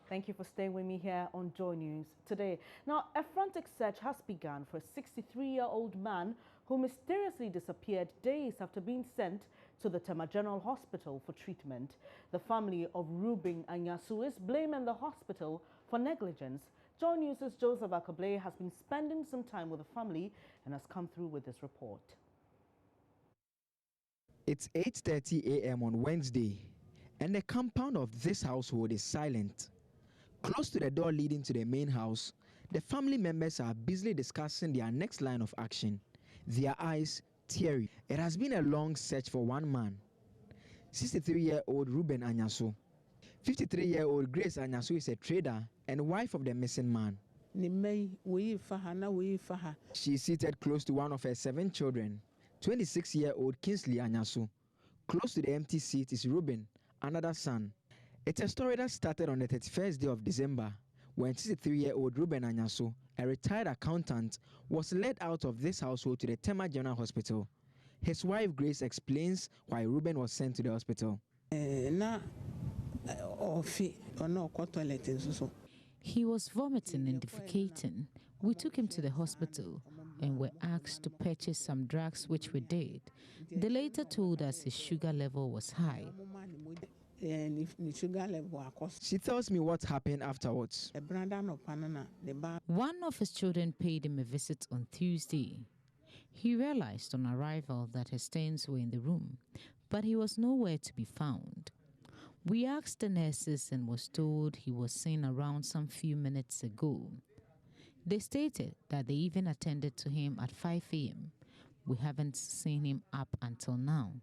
Thank you for staying with me here on Joy News today. Now, a frantic search has begun for a 63-year-old man who mysteriously disappeared days after being sent to the Tema General Hospital for treatment. The family of Ruben Anyasu is blaming the hospital for negligence. Joy News' Joseph Akablé has been spending some time with the family and has come through with this report. It's 8:30 a.m. on Wednesday, and the compound of this household is silent. Close to the door leading to the main house, the family members are busily discussing their next line of action, their eyes teary. It has been a long search for one man, 63-year-old Ruben Anyasu. 53-year-old Grace Anyasu is a trader and wife of the missing man. She is seated close to one of her 7 children, 26-year-old Kingsley Anyasu. Close to the empty seat is Ruben, another son. It's a story that started on the 31st day of December when 63-year-old Ruben Anyasu, a retired accountant, was led out of this household to the Tema General Hospital. His wife Grace explains why Ruben was sent to the hospital. He was vomiting and defecating. We took him to the hospital and were asked to purchase some drugs, which we did. They later told us his sugar level was high. She tells me what happened afterwards. One of his children paid him a visit on Tuesday. He realized on arrival that his stains were in the room, but he was nowhere to be found. We asked the nurses and was told he was seen around some few minutes ago. They stated that they even attended to him at 5 a.m. We haven't seen him up until now.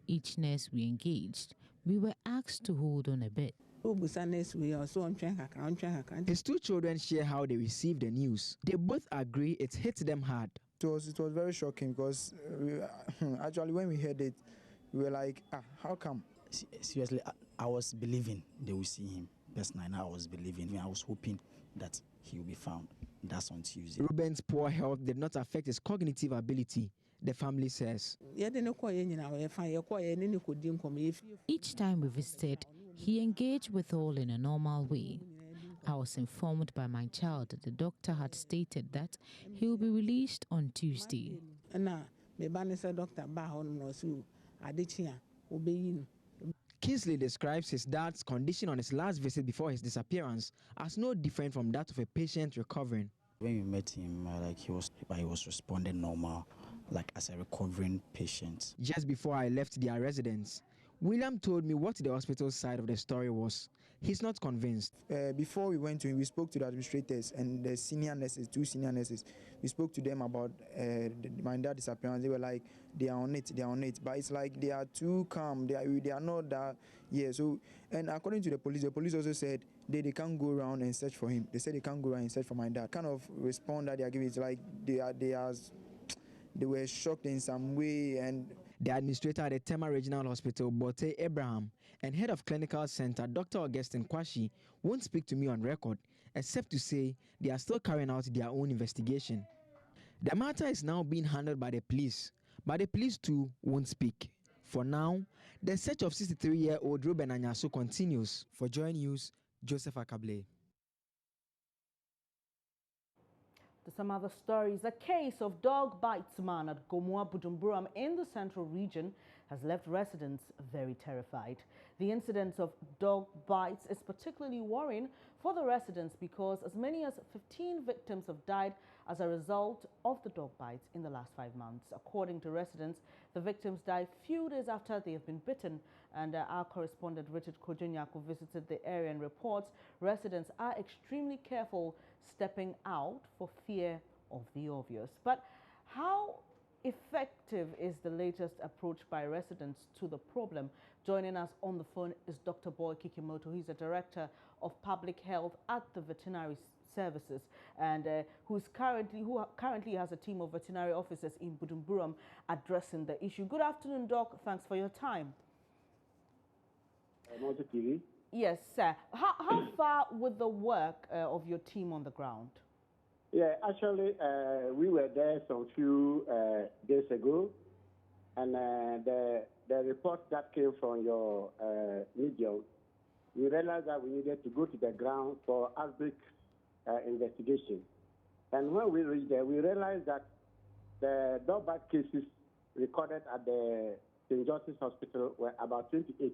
Each nurse we engaged, we were asked to hold on a bit. His 2 children share how they received the news. They both agree it hit them hard. It was very shocking because actually when we heard it, we were like, how come? Seriously, I was believing they will see him. Personally, I was believing. I was hoping that he will be found. That's on Tuesday. Ruben's poor health did not affect his cognitive ability, the family says. Each time we visited, he engaged with all in a normal way. I was informed by my child that the doctor had stated that he will be released on Tuesday. Kingsley describes his dad's condition on his last visit before his disappearance as no different from that of a patient recovering. When we met him, he was responding normal, like as a recovering patient. Just before I left their residence, William told me what the hospital side of the story was. He's not convinced. Before we went to him, we spoke to the administrators and the senior nurses, 2 senior nurses. We spoke to them about my dad's disappearance. They were like, they are on it. But it's like they are too calm. They are not that. Yeah. So, and according to the police also said they can't go around and search for him. They said they can't go around and search for my dad. Kind of response that they are giving is like they were shocked in some way. And the administrator at the Tema Regional Hospital, Bote Abraham, and head of clinical center, Dr. Augustine Kwashi, won't speak to me on record, except to say they are still carrying out their own investigation. The matter is now being handled by the police, but the police too won't speak. For now, the search of 63-year-old Ruben Anyasu continues. For Joy News, Joseph Akablé. To some other stories, a case of dog bites man at Gomoa Buduburam in the central region has left residents very terrified. The incidence of dog bites is particularly worrying for the residents because as many as 15 victims have died as a result of the dog bites in the last 5 months. According to residents, the victims died few days after they have been bitten, and our correspondent Richard Kojunyaku visited the area and reports residents are extremely careful stepping out for fear of the obvious. But how effective is the latest approach by residents to the problem? Joining us on the phone is Dr. Boy Kikimoto. He's the Director of Public Health at the Veterinary Services and who currently has a team of veterinary officers in Buduburam addressing the issue. Good afternoon, Doc. Thanks for your time. Yes, sir. How far with the work of your team on the ground? Yeah, actually, we were there some few days ago, and the report that came from your medium we realized that we needed to go to the ground for outbreak investigation. And when we reached there, we realized that the dog bite cases recorded at the St. Joseph's Hospital were about 28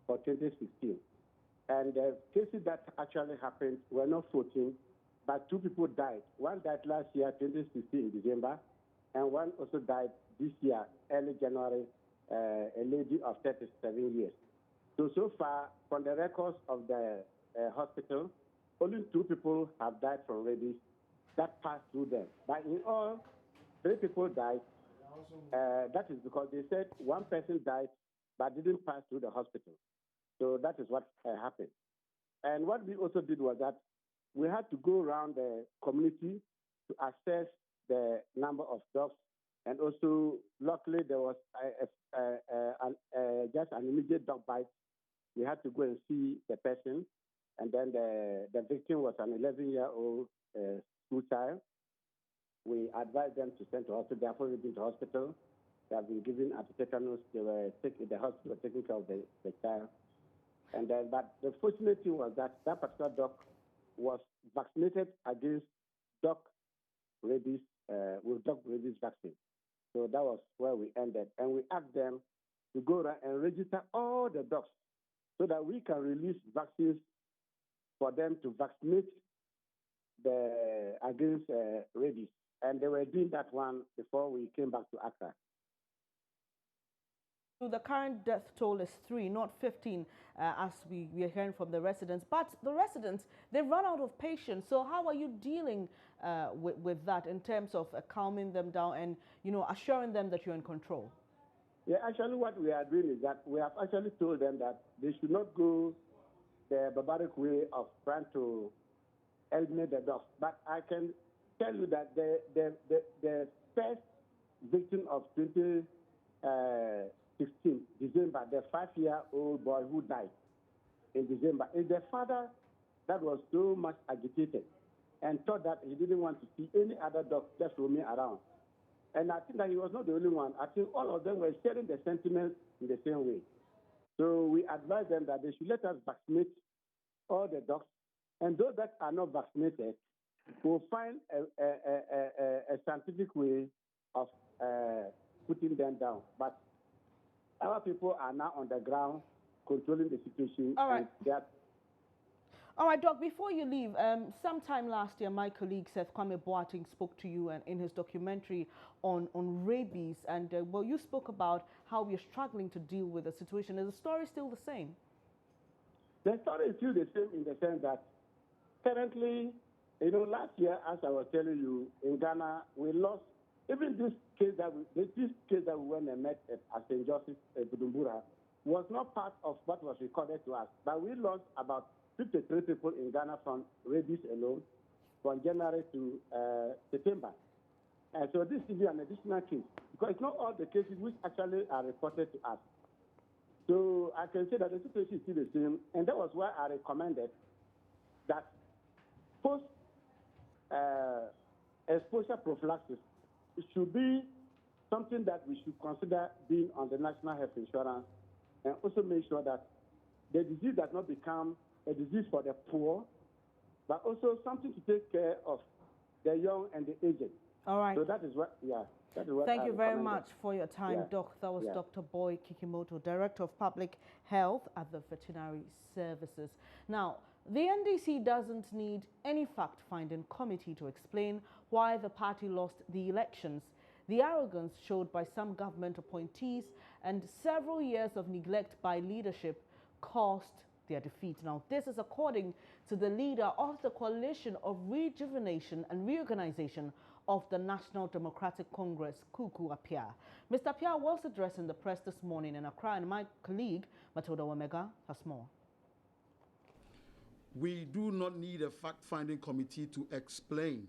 for 2016. And the cases that actually happened were not 14, but 2 people died. One died last year, 2016, in December, and one also died this year, early January, a lady of 37 years. So far, from the records of the hospital, only 2 people have died from rabies that passed through them. But in all, 3 people died. That is because they said one person died but didn't pass through the hospital. So that is what happened. And what we also did was that we had to go around the community to assess the number of dogs. And also, luckily, there was just an immediate dog bite. We had to go and see the person. And then the victim was an 11-year-old school child. We advised them to send to hospital. They have already been to hospital. They have been given antitetanus. They were the hospital taking care of the child. And then, but the fortunate thing was that that particular dog was vaccinated against dog rabies with dog rabies vaccine. So that was where we ended. And we asked them to go around and register all the dogs so that we can release vaccines for them to vaccinate against rabies. And they were doing that one before we came back to Accra. The current death toll is 3, not 15, as we are hearing from the residents. But the residents, they've run out of patience. So how are you dealing with that in terms of calming them down and, assuring them that you're in control? Yeah, actually what we are doing is that we have actually told them that they should not go the barbaric way of trying to eliminate the dogs. But I can tell you that the first victim of 2016, December, the 5-year-old boy who died in December, is the father that was so much agitated and thought that he didn't want to see any other dog just roaming around. And I think that he was not the only one. I think all of them were sharing the sentiments in the same way. So we advised them that they should let us vaccinate all the dogs. And those that are not vaccinated will find a scientific way of putting them down. But our people are now on the ground controlling the situation. All right. All right, Doc, before you leave, sometime last year, my colleague Seth Kwame Boateng spoke to you in his documentary on rabies. And, well, you spoke about how we're struggling to deal with the situation. Is the story still the same? The story is still the same in the sense that currently, last year, as I was telling you, in Ghana, we lost, even this case that we went and met at St. Joseph's Buduburam was not part of what was recorded to us. But we lost about 53 people in Ghana from rabies alone from January to September. And so this is an additional case because it's not all the cases which actually are reported to us. So I can say that the situation is still the same, and that was why I recommended that post-exposure prophylaxis should be something that we should consider being on the National Health Insurance, and also make sure that the disease does not become a disease for the poor, but also something to take care of the young and the aged. All right. So that is what, yeah. That is what Thank you very much for your time, yeah. Doc. That was Dr. Boy Kikimoto, Director of Public Health at the Veterinary Services. Now, the NDC doesn't need any fact-finding committee to explain why the party lost the elections. The arrogance showed by some government appointees and several years of neglect by leadership caused their defeat. Now, this is according to the leader of the Coalition of Rejuvenation and Reorganization of the National Democratic Congress, Kuku Apia. Mr. Apia was addressing the press this morning in Accra, and my colleague, Matilda Wamega, has more. We do not need a fact-finding committee to explain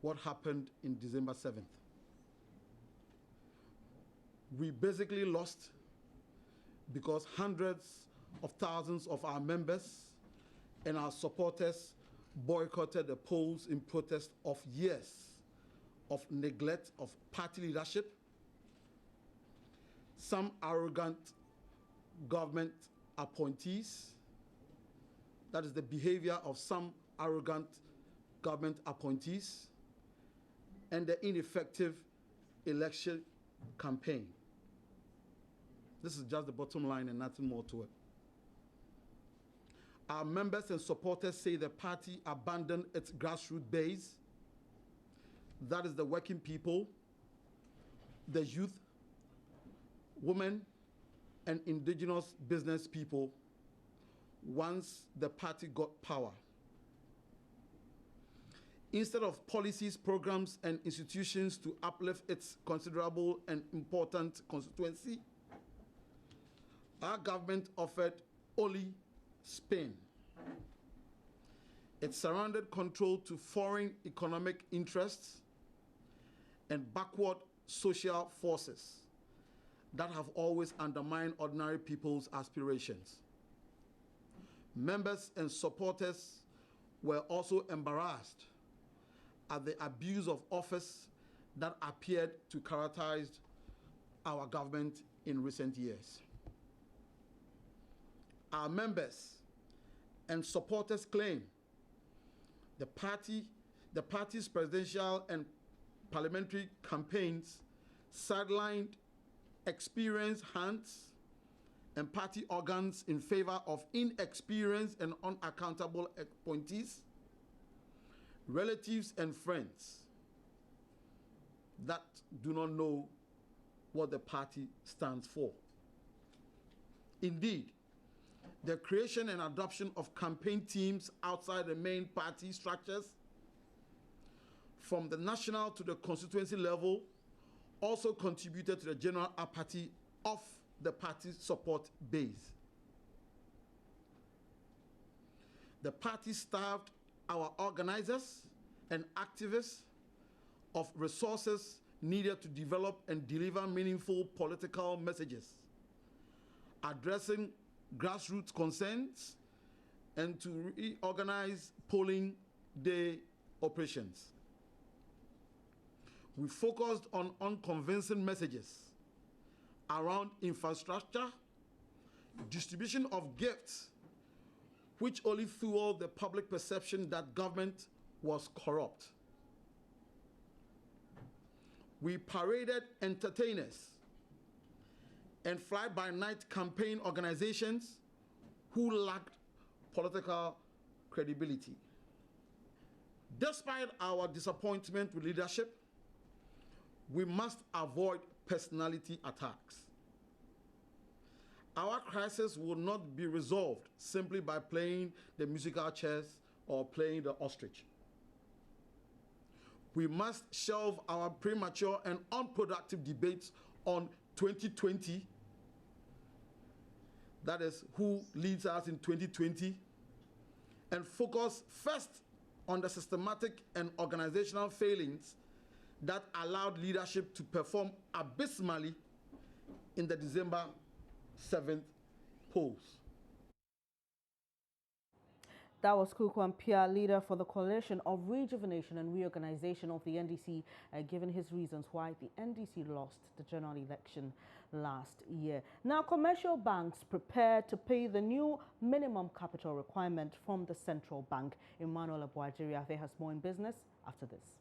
what happened in December 7th. We basically lost because hundreds of thousands of our members and our supporters boycotted the polls in protest of years of neglect of party leadership, some arrogant government appointees, that is the behavior of some arrogant government appointees, and the ineffective election campaign. This is just the bottom line and nothing more to it. Our members and supporters say the party abandoned its grassroots base, that is the working people, the youth, women, and indigenous business people once the party got power. Instead of policies, programs, and institutions to uplift its considerable and important constituency, our government offered only spin. It surrendered control to foreign economic interests and backward social forces that have always undermined ordinary people's aspirations. Members and supporters were also embarrassed at the abuse of office that appeared to characterize our government in recent years. Our members and supporters claim the party's presidential and parliamentary campaigns sidelined experienced hands and party organs in favor of inexperienced and unaccountable appointees, relatives and friends that do not know what the party stands for. Indeed, the creation and adoption of campaign teams outside the main party structures, from the national to the constituency level, also contributed to the general apathy of the party's support base. The party starved our organizers and activists of resources needed to develop and deliver meaningful political messages, addressing grassroots concerns, and to reorganize polling day operations. We focused on unconvincing messages around infrastructure, distribution of gifts, which only fueled the public perception that government was corrupt. We paraded entertainers and fly-by-night campaign organizations who lacked political credibility. Despite our disappointment with leadership, we must avoid personality attacks. Our crisis will not be resolved simply by playing the musical chairs or playing the ostrich. We must shelve our premature and unproductive debates on 2020, that is, who leads us in 2020, and focus first on the systematic and organizational failings that allowed leadership to perform abysmally in the December 7th polls. That was Kukwam Pia, leader for the Coalition of Rejuvenation and Reorganization of the NDC, giving his reasons why the NDC lost the general election last year. Now, commercial banks prepare to pay the new minimum capital requirement from the central bank. Emmanuel Abuajiri has more in business after this.